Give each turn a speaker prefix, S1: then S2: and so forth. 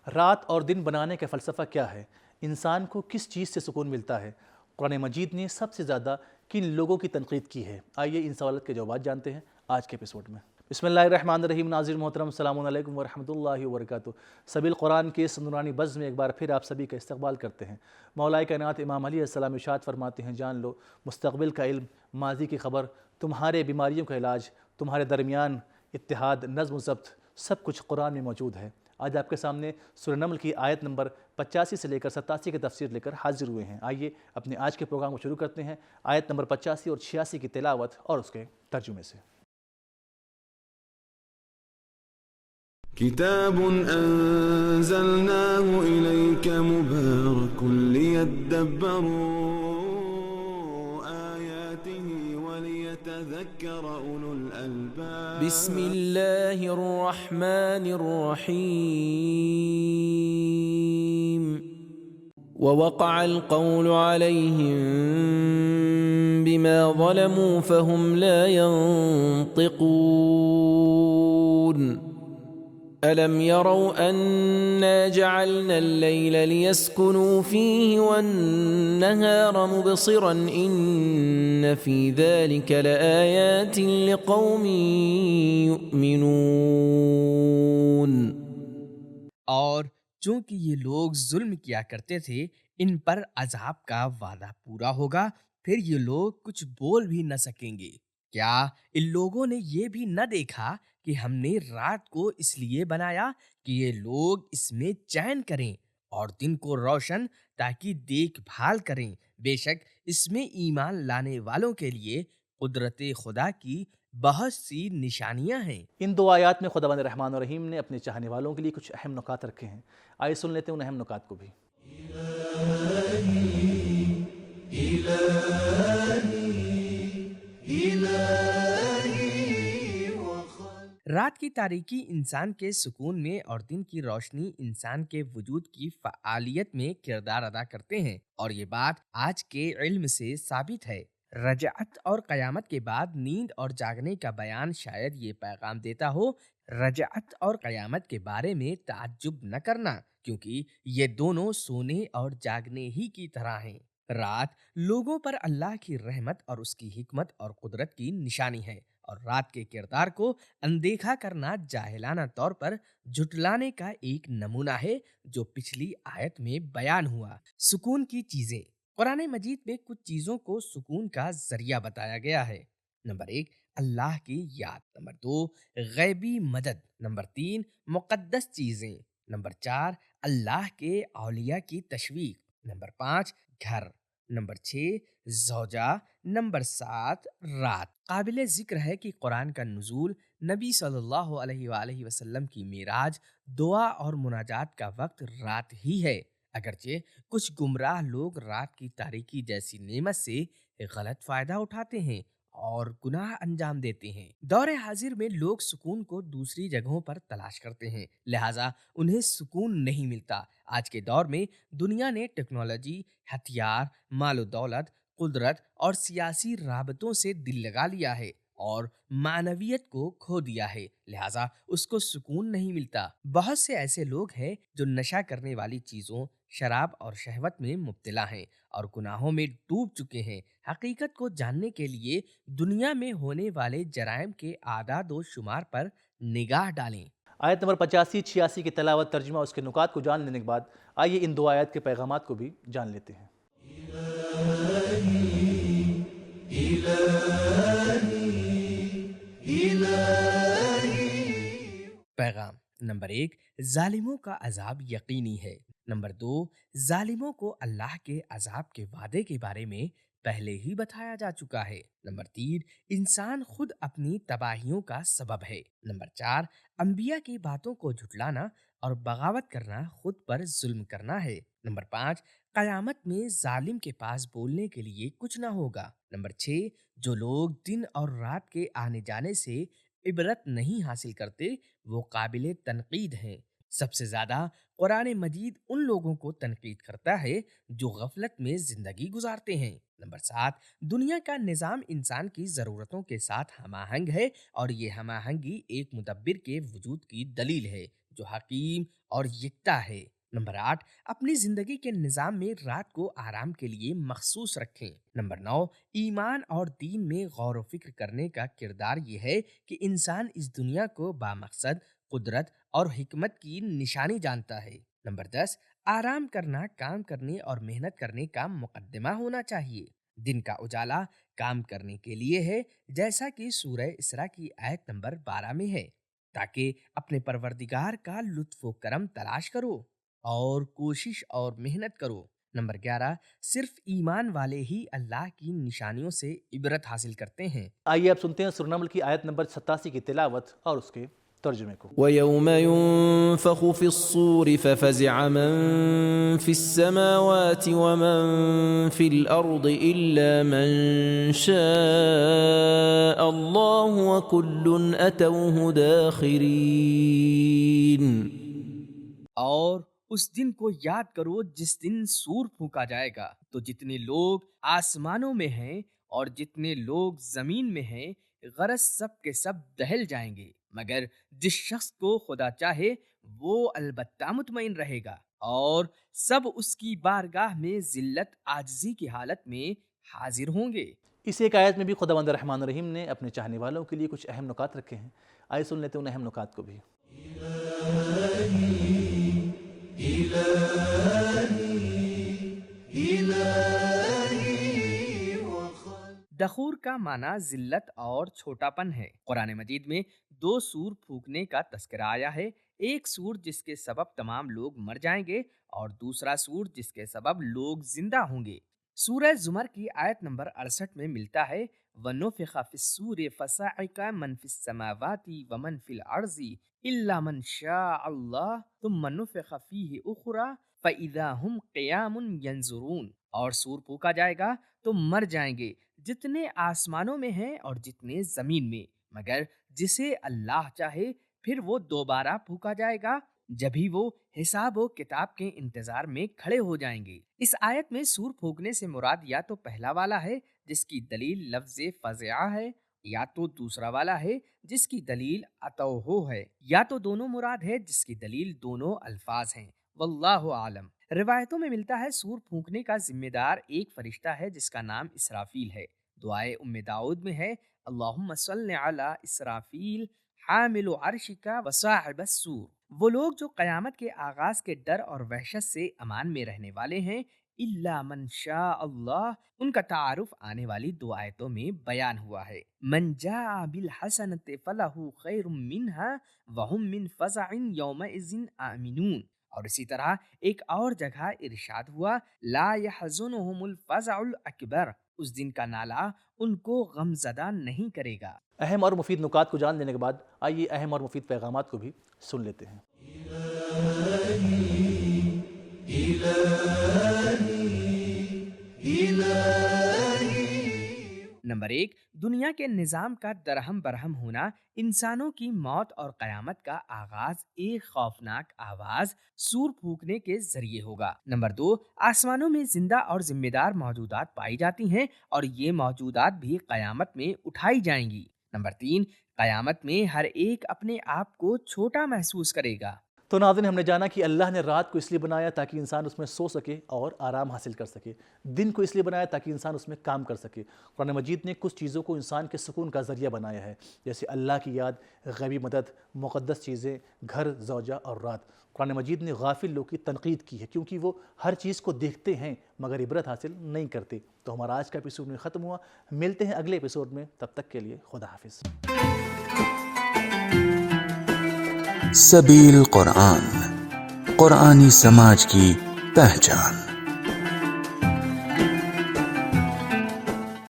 S1: رات اور دن بنانے کا فلسفہ کیا ہے؟ انسان کو کس چیز سے سکون ملتا ہے؟ قرآن مجید نے سب سے زیادہ کن لوگوں کی تنقید کی ہے؟ آئیے ان سوالات کے جوابات جانتے ہیں آج کے ایپیسوڈ میں۔ بسم اللہ الرحمن الرحیم۔ ناظرین محترم، السلام علیکم ورحمۃ اللہ وبرکاتہ۔ سبیل قرآن کے اس نورانی بز میں ایک بار پھر آپ سبھی کا استقبال کرتے ہیں۔ مولا کائنات امام علیہ السلام ارشاد فرماتے ہیں، جان لو مستقبل کا علم، ماضی کی خبر، تمہارے بیماریوں کا علاج، تمہارے درمیان اتحاد، نظم و ضبط، سب کچھ قرآن میں موجود ہے۔ آج آپ کے سامنے سورہ نمل کی آیت نمبر 85 سے لے کر 87 کی تفسیر لے کر حاضر ہوئے ہیں۔ آئیے اپنے آج کے پروگرام کو شروع کرتے ہیں آیت نمبر 85 اور 86 کی تلاوت اور اس کے ترجمے سے۔
S2: كتاب أنزلناه إليك مبارك ليدبروا آياته وليتذكر أولو الألباب
S3: بسم الله الرحمن الرحيم ووقع القول عليهم بما ظلموا فهم لا ينطقون ألم يروا أنا جعلنا الليل ليسكنوا فيه والنهار مبصرا إن في ذلك لآيات لقوم يؤمنون۔
S4: اور چونکہ یہ لوگ ظلم کیا کرتے تھے، ان پر عذاب کا وعدہ پورا ہوگا، پھر یہ لوگ کچھ بول بھی نہ سکیں گے۔ کیا ان لوگوں نے یہ بھی نہ دیکھا کہ ہم نے رات کو اس لیے بنایا کہ یہ لوگ اس میں چین کریں، اور دن کو روشن تاکہ دیکھ بھال کریں؟ بے شک اس میں ایمان لانے والوں کے لیے قدرت خدا کی بہت سی نشانیاں ہیں۔
S1: ان دو آیات میں خداوند رحمان الرحیم نے اپنے چاہنے والوں کے لیے کچھ اہم نکات رکھے ہیں۔ آئیے سن لیتے ہیں ان اہم نکات کو بھی۔
S4: رات کی تاریکی انسان کے سکون میں اور دن کی روشنی انسان کے وجود کی فعالیت میں کردار ادا کرتے ہیں، اور یہ بات آج کے علم سے ثابت ہے۔ رجعت اور قیامت کے بعد نیند اور جاگنے کا بیان شاید یہ پیغام دیتا ہو، رجعت اور قیامت کے بارے میں تعجب نہ کرنا، کیونکہ یہ دونوں سونے اور جاگنے ہی کی طرح ہیں۔ رات لوگوں پر اللہ کی رحمت اور اس کی حکمت اور قدرت کی نشانی ہے، اور رات کے کردار کو اندیکھا کرنا جاہلانہ طور پر جھٹلانے کا ایک نمونہ ہے، جو پچھلی آیت میں بیان ہوا۔ سکون کی چیزیں۔ قرآن مجید میں کچھ چیزوں کو سکون کا ذریعہ بتایا گیا ہے۔ نمبر 1، اللہ کی یاد۔ نمبر 2، غیبی مدد۔ نمبر 3، مقدس چیزیں۔ نمبر 4، اللہ کے اولیاء کی تشویق۔ نمبر 5، گھر۔ نمبر 6، زوجہ۔ نمبر 7، رات۔ قابل ذکر ہے کہ قرآن کا نزول نبی صلی اللہ علیہ وآلہ وسلم کی معراج، دعا اور مناجات کا وقت رات ہی ہے۔ اگرچہ کچھ گمراہ لوگ رات کی تاریکی جیسی نعمت سے غلط فائدہ اٹھاتے ہیں اور گناہ انجام دیتے ہیں۔ دور حاضر میں لوگ سکون کو دوسری جگہوں پر تلاش کرتے ہیں، لہٰذا انہیں سکون نہیں ملتا۔ آج کے دور میں دنیا نے ٹیکنالوجی، ہتھیار، مال و دولت، قدرت اور سیاسی رابطوں سے دل لگا لیا ہے اور معنویت کو کھو دیا ہے، لہٰذا اس کو سکون نہیں ملتا۔ بہت سے ایسے لوگ ہیں جو نشہ کرنے والی چیزوں، شراب اور شہوت میں مبتلا ہیں اور گناہوں میں ڈوب چکے ہیں۔ حقیقت کو جاننے کے لیے دنیا میں ہونے والے جرائم کے اعداد و شمار پر نگاہ ڈالیں۔
S1: آیت نمبر 85 86 کی تلاوت، ترجمہ اور اس کے نکات کو جان لینے کے بعد آئیے ان دو آیات کے پیغامات کو بھی جان لیتے ہیں۔
S4: پیغام نمبر 1، ظالموں کا عذاب یقینی ہے۔ نمبر 2، ظالموں کو اللہ کے عذاب کے وعدے کے بارے میں پہلے ہی بتایا جا چکا ہے۔ نمبر 3، انسان خود اپنی تباہیوں کا سبب ہے۔ نمبر 4، انبیاء کی باتوں کو جھٹلانا اور بغاوت کرنا خود پر ظلم کرنا ہے۔ نمبر 5، قیامت میں ظالم کے پاس بولنے کے لیے کچھ نہ ہوگا۔ نمبر 6، جو لوگ دن اور رات کے آنے جانے سے عبرت نہیں حاصل کرتے وہ قابل تنقید ہیں۔ سب سے زیادہ قرآن مجید ان لوگوں کو تنقید کرتا ہے جو غفلت میں زندگی گزارتے ہیں۔ نمبر 7، دنیا کا نظام انسان کی ضرورتوں کے ساتھ ہم آہنگ ہے اور یہ ہم آہنگی ایک مدبر کے وجود کی دلیل ہے۔ جو حکیم اور یکتا ہے۔ نمبر 8، اپنی زندگی کے نظام میں رات کو آرام کے لیے مخصوص رکھیں۔ نمبر 9، ایمان اور دین میں غور و فکر کرنے کا کردار یہ ہے کہ انسان اس دنیا کو بامقصد، قدرت اور حکمت کی نشانی جانتا ہے۔ نمبر 10، آرام کرنا کام کرنے اور محنت کرنے کا مقدمہ ہونا چاہیے۔ دن کا اجالا کام کرنے کے لیے ہے، جیسا کہ سورہ اسراء کی آیت نمبر 12 میں ہے، تاکہ اپنے پروردگار کا لطف و کرم تلاش کرو اور کوشش اور محنت کرو۔ نمبر 11، صرف ایمان والے ہی اللہ کی نشانیوں سے عبرت حاصل کرتے ہیں۔
S1: آئیے اب سنتے ہیں سورہ نمل کی آیت نمبر 87 کی تلاوت اور اس کے ترجمے کو۔
S3: وَيَوْمَ يُنفَخُ فِي الصُّورِ فَفَزِعَ مَن فِي السَّمَاوَاتِ وَمَن فِي الْأَرْضِ إِلَّا مَن شَاءَ اللَّهُ وَكُلٌّ أَتَوْهُ دَاخِرِينَ۔
S4: اور اس دن کو یاد کرو جس دن سور پھونکا جائے گا، تو جتنے لوگ آسمانوں میں ہیں اور جتنے لوگ زمین میں ہیں غرض سب کے سب دہل جائیں گے، مگر جس شخص کو خدا چاہے وہ البتہ مطمئن رہے گا، اور سب اس کی بارگاہ میں ذلت عاجزی کی حالت میں حاضر ہوں گے۔
S1: اس ایک آیت میں بھی خداوند الرحمن الرحیم نے اپنے چاہنے والوں کے لیے کچھ اہم نکات رکھے ہیں۔ آئے سن لیتے ہیں ان اہم نکات کو بھی۔
S4: دخور کا معنی ذلت اور چھوٹا پن ہے۔ قرآن مجید میں 2 سور پھونکنے کا تذکرہ آیا ہے، ایک سور جس کے سبب تمام لوگ مر جائیں گے اور دوسرا سور جس کے سبب لوگ زندہ ہوں گے۔ سورہ زمر کی آیت نمبر 68 میں ملتا ہے وَنُفِخَ فِي الصُّورِ فَصَعِقَ مَن فِي السَّمَاوَاتِ وَمَن فِي الْأَرْضِ إِلَّا مَن شَاءَ اللَّهُ ثُمَّ نُفِخَ فِيهِ أُخْرَى فَإِذَا هُمْ قِيَامٌ يَنظُرُونَ۔ اور سور پھونکا جائے گا تو مر جائیں گے جتنے آسمانوں میں ہیں اور جتنے زمین میں، مگر جسے اللہ چاہے پھر وہ دوبارہ پھونکا جائے گا، جبھی وہ حساب و کتاب کے انتظار میں کھڑے ہو جائیں گے۔ اس آیت میں سور پھونکنے سے مراد یا تو پہلا والا ہے جس کی دلیل لفظ فزع ہے، یا تو دوسرا والا ہے جس کی دلیل اتوہو ہے، یا تو دونوں مراد ہے جس کی دلیل دونوں الفاظ ہیں۔ واللہ عالم۔ روایتوں میں ملتا ہے سور پھونکنے کا ذمہ دار ایک فرشتہ ہے جس کا نام اسرافیل ہے۔ دعائے ام داؤد میں ہے اللہم صل علی اسرافیل حامل عرشک وصاحب السور۔ وہ لوگ جو قیامت کے آغاز کے ڈر اور وحشت سے امان میں رہنے والے ہیں، الا من شاء اللہ، ان کا تعارف آنے والی دو آیتوں میں بیان ہوا ہے۔ من جاء بالحسنۃ فلہ خیر منہا وہم من فزع یومئذ آمنون۔ اور اسی طرح ایک اور جگہ ارشاد ہوا لا يحزنهم الفزع الاکبر، اس دن کا نالہ ان کو غم زدہ نہیں کرے گا۔
S1: اہم اور مفید نکات کو جان لینے کے بعد آئیے اہم اور مفید پیغامات کو بھی سن لیتے ہیں۔
S4: نمبر 1، دنیا کے نظام کا درہم برہم ہونا، انسانوں کی موت اور قیامت کا آغاز ایک خوفناک آواز سور پھونکنے کے ذریعے ہوگا۔ نمبر 2، آسمانوں میں زندہ اور ذمہ دار موجودات پائی جاتی ہیں اور یہ موجودات بھی قیامت میں اٹھائی جائیں گی۔ نمبر 3، قیامت میں ہر ایک اپنے آپ کو چھوٹا محسوس کرے گا۔
S1: تو ناظرین، ہم نے جانا کہ اللہ نے رات کو اس لیے بنایا تاکہ انسان اس میں سو سکے اور آرام حاصل کر سکے، دن کو اس لیے بنایا تاکہ انسان اس میں کام کر سکے۔ قرآن مجید نے کچھ چیزوں کو انسان کے سکون کا ذریعہ بنایا ہے، جیسے اللہ کی یاد، غیبی مدد، مقدس چیزیں، گھر، زوجہ اور رات۔ قرآن مجید نے غافل لوگ کی تنقید کی ہے کیونکہ وہ ہر چیز کو دیکھتے ہیں مگر عبرت حاصل نہیں کرتے۔ تو ہمارا آج کا ایپیسوڈ میں ختم ہوا، ملتے ہیں اگلے ایپیسوڈ میں، تب تک کے لیے خدا حافظ۔
S5: سبیل قرآن، قرآنی سماج کی پہچان۔